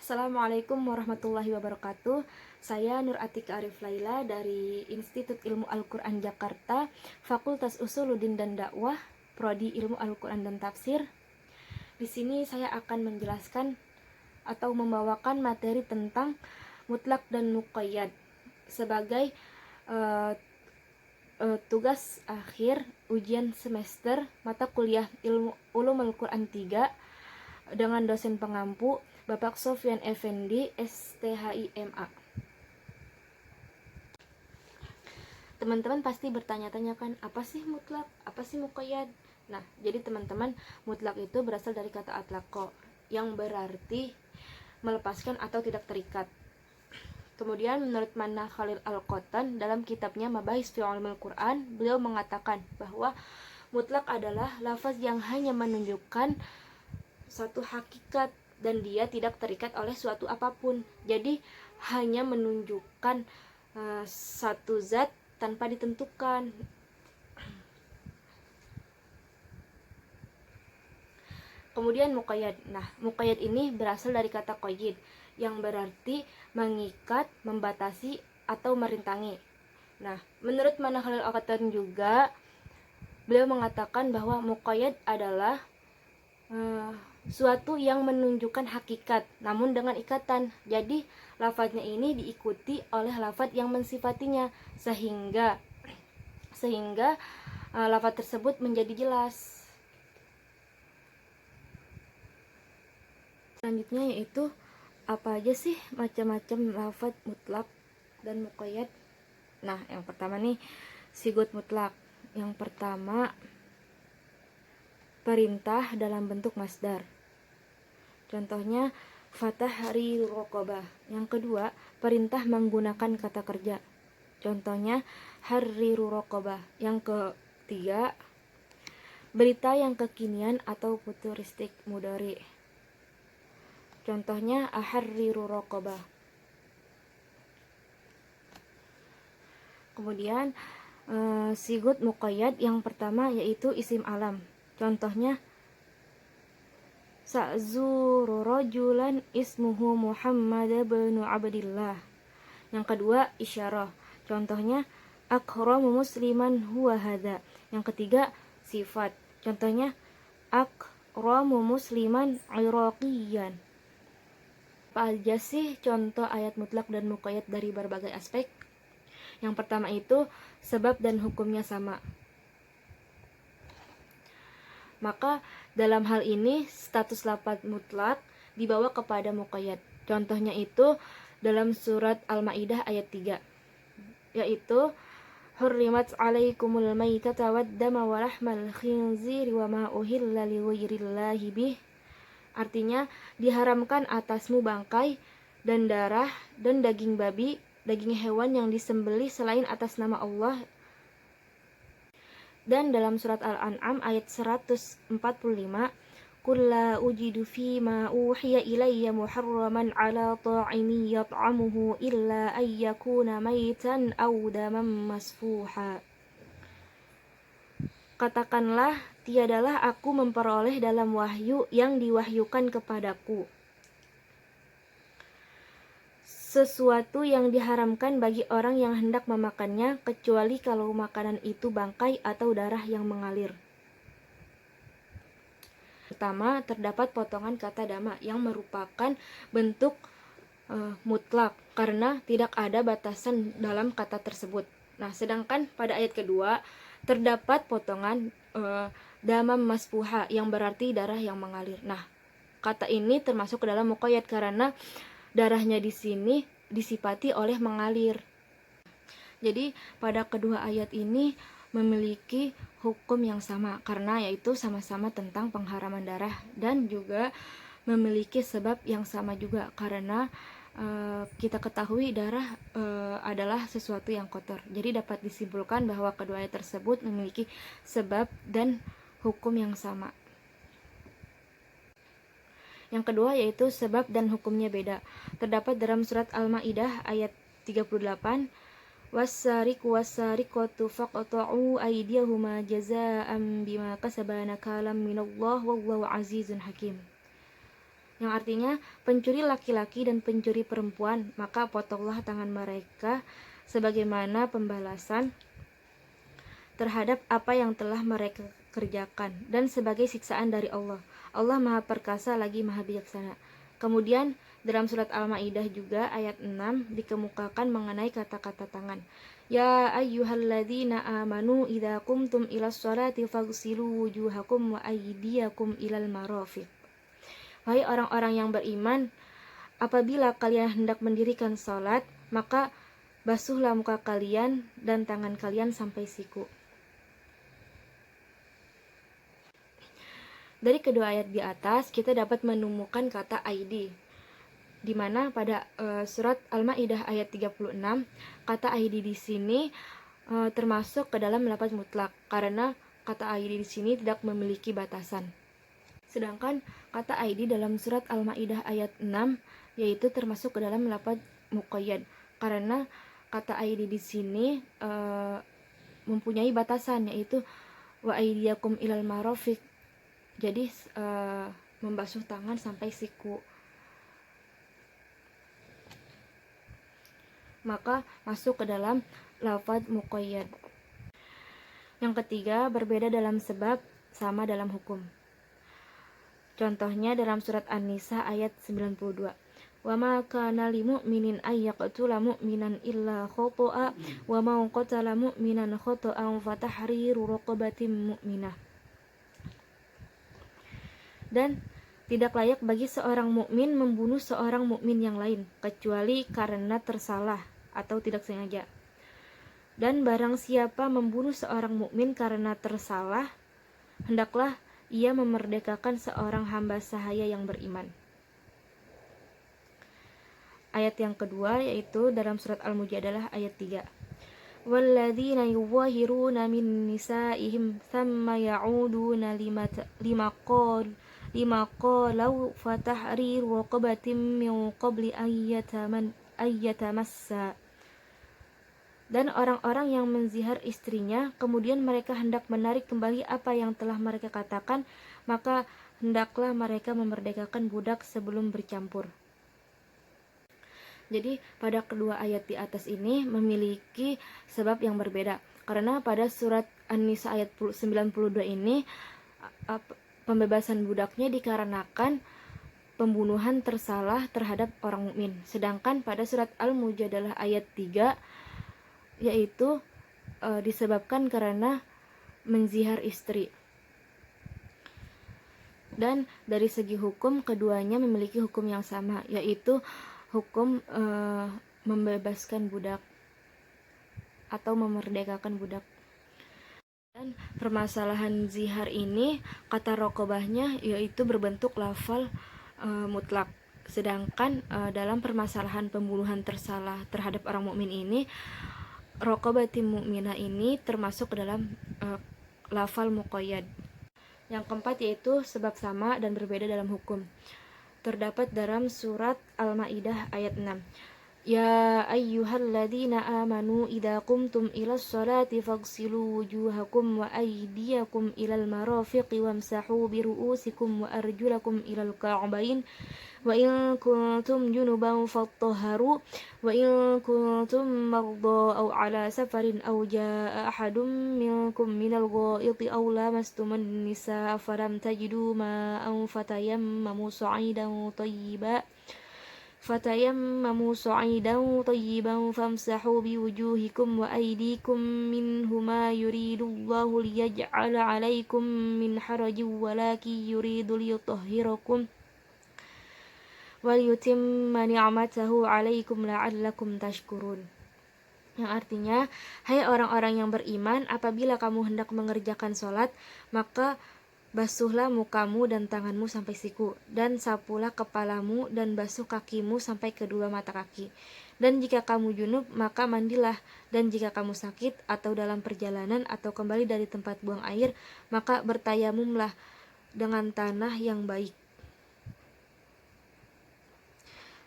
Assalamualaikum warahmatullahi wabarakatuh. Saya Nur Atika Arif Laila dari Institut Ilmu Al-Quran Jakarta, Fakultas Usuluddin dan Dakwah, Prodi Ilmu Al-Quran dan Tafsir. Di sini saya akan menjelaskan atau membawakan materi tentang mutlak dan muqayyad sebagai tugas akhir ujian semester mata kuliah Ilmu Ulum Al-Quran 3 dengan dosen pengampu Bapak Sofyan Effendi, STHIMA. Teman-teman pasti bertanya-tanya kan, apa sih mutlak, apa sih muqayyad? Nah, jadi teman-teman, mutlak itu berasal dari kata atlaqo yang berarti melepaskan atau tidak terikat. Kemudian menurut Manna Khalil Al-Qottan dalam kitabnya Mabahis fi Ulumul Quran, beliau mengatakan bahwa mutlak adalah lafaz yang hanya menunjukkan satu hakikat dan dia tidak terikat oleh suatu apapun. Jadi hanya menunjukkan satu zat tanpa ditentukan. Kemudian muqayyad. Nah, muqayyad ini berasal dari kata qayyid yang berarti mengikat, membatasi atau merintangi. Nah, menurut Manna Khalil Al-Qottan juga beliau mengatakan bahwa muqayyad adalah suatu yang menunjukkan hakikat namun dengan ikatan. Jadi lafadznya ini diikuti oleh lafadz yang mensifatinya sehingga lafadz tersebut menjadi jelas. Selanjutnya yaitu apa aja sih macam-macam lafadz mutlak dan muqayyad. Nah, yang pertama nih sigot mutlak. Yang pertama perintah dalam bentuk masdar. Contohnya fatahri raqabah. Yang kedua, perintah menggunakan kata kerja. Contohnya harriru raqabah. Yang ketiga, berita yang kekinian atau futuristik mudhari. Contohnya aharriru raqabah. Kemudian sigut muqayyad yang pertama yaitu isim alam. Contohnya sa'zuru rajulan ismuhu Muhammad bin Abdillah. Yang kedua isyarah. Contohnya akramu musliman huwa hadza. Yang ketiga sifat. Contohnya akramu musliman iraqiyan. Apa aja sih contoh ayat mutlak dan muqayyad dari berbagai aspek? Yang pertama itu sebab dan hukumnya sama. Maka dalam hal ini status lafaz mutlak dibawa kepada muqayyad. Contohnya itu dalam surat Al-Maidah ayat 3, yaitu hurrimat alaikumul maitata waddama wa lahmal khinziri wa ma uhilla li ghairillahi bih. Artinya diharamkan atasmu bangkai dan darah dan daging babi, daging hewan yang disembelih selain atas nama Allah. Dan dalam surat Al-An'am ayat 145, qul la ujidu fi ma uhiya ilayya muharraman ala ta'imin yat'amuhu illa an yakuna maitan aw daman masfuha. Katakanlah, tiadalah aku memperoleh dalam wahyu yang diwahyukan kepadaku sesuatu yang diharamkan bagi orang yang hendak memakannya, kecuali kalau makanan itu bangkai atau darah yang mengalir. Pertama, terdapat potongan kata dama yang merupakan bentuk mutlak karena tidak ada batasan dalam kata tersebut. Nah, sedangkan pada ayat kedua terdapat potongan dama masfuha yang berarti darah yang mengalir. Nah, kata ini termasuk ke dalam muqayyad karena darahnya di sini disifati oleh mengalir. Jadi pada kedua ayat ini memiliki hukum yang sama karena yaitu sama-sama tentang pengharaman darah dan juga memiliki sebab yang sama juga karena kita ketahui darah adalah sesuatu yang kotor. Jadi dapat disimpulkan bahwa kedua ayat tersebut memiliki sebab dan hukum yang sama. Yang kedua yaitu sebab dan hukumnya beda. Terdapat dalam surat Al-Maidah ayat 38, was-sariqu was-sariqatu faqta'u aydiyahuma jazaa'an bima kasaba nakalam minallah wallahu azizun hakim. yang artinya pencuri laki-laki dan pencuri perempuan, maka potonglah tangan mereka sebagaimana pembalasan terhadap apa yang telah mereka kerjakan dan sebagai siksaan dari Allah. Allah Maha Perkasa lagi Maha Bijaksana. Kemudian dalam surat Al-Maidah juga ayat 6 dikemukakan mengenai kata-kata tangan. Ya ayyuhalladzina amanu idza qumtum ilas sholati faghsilu wujuhakum wa aydiyakum ilal marafiq. Wahai orang-orang yang beriman, apabila kalian hendak mendirikan sholat, maka basuhlah muka kalian dan tangan kalian sampai siku. Dari kedua ayat di atas, kita dapat menemukan kata ID, di mana pada surat Al-Maidah ayat 36, kata ID di sini termasuk ke dalam lafaz mutlak, karena kata ID di sini tidak memiliki batasan. Sedangkan kata ID dalam surat Al-Maidah ayat 6 yaitu termasuk ke dalam lafaz muqayyad, karena kata ID di sini mempunyai batasan, yaitu wa aydiyakum ilal marafiq. Jadi membasuh tangan sampai siku. Maka masuk ke dalam lafaz muqayyad. Yang ketiga, berbeda dalam sebab, sama dalam hukum. Contohnya dalam surat An-Nisa ayat 92. Wa ma kana lil mu'minin ay yaqtula mu'minan illa khata'a wa ma qatala mu'minan khata'an fa tahriru raqabatin mu'minah. Dan tidak layak bagi seorang mukmin membunuh seorang mukmin yang lain kecuali karena tersalah atau tidak sengaja. Dan barang siapa membunuh seorang mukmin karena tersalah, hendaklah ia memerdekakan seorang hamba sahaya yang beriman. Ayat yang kedua yaitu dalam surat Al-Mujadalah ayat 3. Walladzina yuzahiruna min nisaihim thumma ya'uduna lima qalu fatahriru raqabatin min qabli ayyatamassa. Dan orang-orang yang menzihar istrinya, kemudian mereka hendak menarik kembali apa yang telah mereka katakan, maka hendaklah mereka memerdekakan budak sebelum bercampur. Jadi pada kedua ayat di atas ini memiliki sebab yang berbeda. Karena pada surat An-Nisa ayat 92 ini pembebasan budaknya dikarenakan pembunuhan tersalah terhadap orang mukmin. Sedangkan pada surat Al-Mujadalah ayat 3 yaitu disebabkan karena menzihar istri. Dan dari segi hukum keduanya memiliki hukum yang sama, yaitu hukum membebaskan budak atau memerdekakan budak. Dan permasalahan zihar ini kata raqabahnya yaitu berbentuk lafal mutlak. Sedangkan dalam permasalahan pembunuhan tersalah terhadap orang mukmin ini, raqabatin mu'minah ini termasuk ke dalam lafal muqayyad. Yang keempat yaitu sebab sama dan berbeda dalam hukum. Terdapat dalam surat Al-Maidah ayat 6. Ya ayyuhalladzina amanu idza qumtum ilas sholati faghsilu wujuhakum wa aydiyakum ilal marafiqi wamsahu bi ru'usikum wa arjulakum ilal ka'bayn wa in kuntum junuban fattahharu wa in kuntum marda aw ala safarin aw jaa ahadun minkum minal ghaiti aw lamastumun nisaa falam tajidu ma'an fatayammamu sa'idan tayyiban famsahu biwujuhikum wa aydikum minhu ma yuridullahu liyaj'ala 'alaikum min harajin walakin yuridu liyutahhirakum waliyutimma ni'matahu 'alaikum la'allakum tashkurun. Yang artinya, hai orang-orang yang beriman, apabila kamu hendak mengerjakan sholat, maka basuhlah mukamu dan tanganmu sampai siku, dan sapulah kepalamu dan basuh kakimu sampai kedua mata kaki. Dan jika kamu junub, maka mandilah. Dan jika kamu sakit atau dalam perjalanan atau kembali dari tempat buang air, maka bertayamumlah dengan tanah yang baik.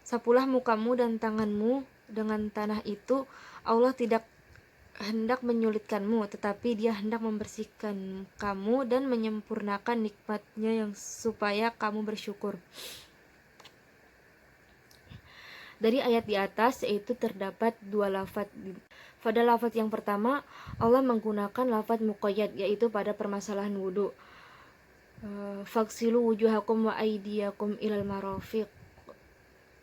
Sapulah mukamu dan tanganmu dengan tanah itu. Allah tidak hendak menyulitkanmu, tetapi Dia hendak membersihkan kamu dan menyempurnakan nikmatnya yang supaya kamu bersyukur. Dari ayat di atas yaitu terdapat dua lafaz. Pada lafaz yang pertama Allah menggunakan lafaz muqayyad yaitu pada permasalahan wudu. Faksilu wujuhakum wa aydiyakum ilal marafiq,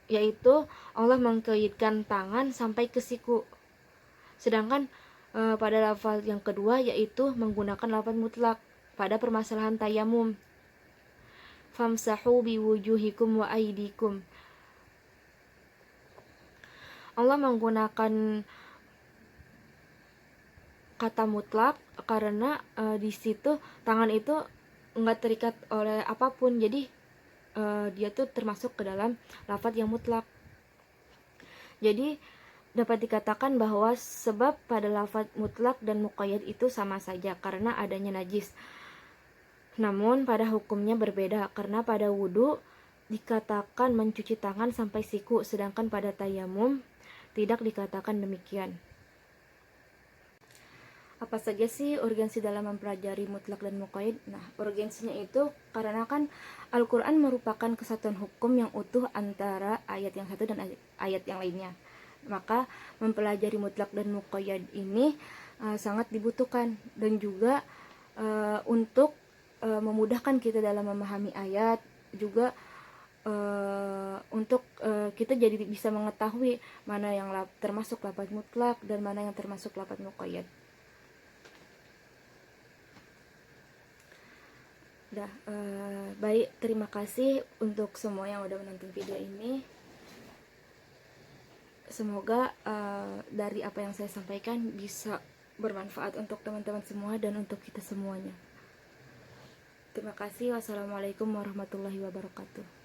yaitu Allah mengkaitkan tangan sampai ke siku. Sedangkan pada lafaz yang kedua yaitu menggunakan lafaz mutlak pada permasalahan tayamum. Famsahu biwujuhikum wa aydikum. Allah menggunakan kata mutlak karena di situ tangan itu enggak terikat oleh apapun, jadi dia tuh termasuk ke dalam lafaz yang mutlak. Jadi dapat dikatakan bahwa sebab pada lafaz mutlak dan muqayyad itu sama saja karena adanya najis. Namun pada hukumnya berbeda karena pada wudu dikatakan mencuci tangan sampai siku, sedangkan pada tayamum tidak dikatakan demikian. Apa saja sih urgensi dalam mempelajari mutlak dan muqayyad? Nah, urgensinya itu karena kan Al-Quran merupakan kesatuan hukum yang utuh antara ayat yang satu dan ayat yang lainnya. Maka mempelajari mutlak dan muqayyad ini sangat dibutuhkan, dan juga untuk memudahkan kita dalam memahami ayat, juga untuk kita jadi bisa mengetahui mana yang termasuk lafaz mutlak dan mana yang termasuk lafaz muqayyad. Baik, terima kasih untuk semua yang udah menonton video ini. Semoga dari apa yang saya sampaikan bisa bermanfaat untuk teman-teman semua dan untuk kita semuanya. Terima kasih. Wassalamualaikum warahmatullahi wabarakatuh.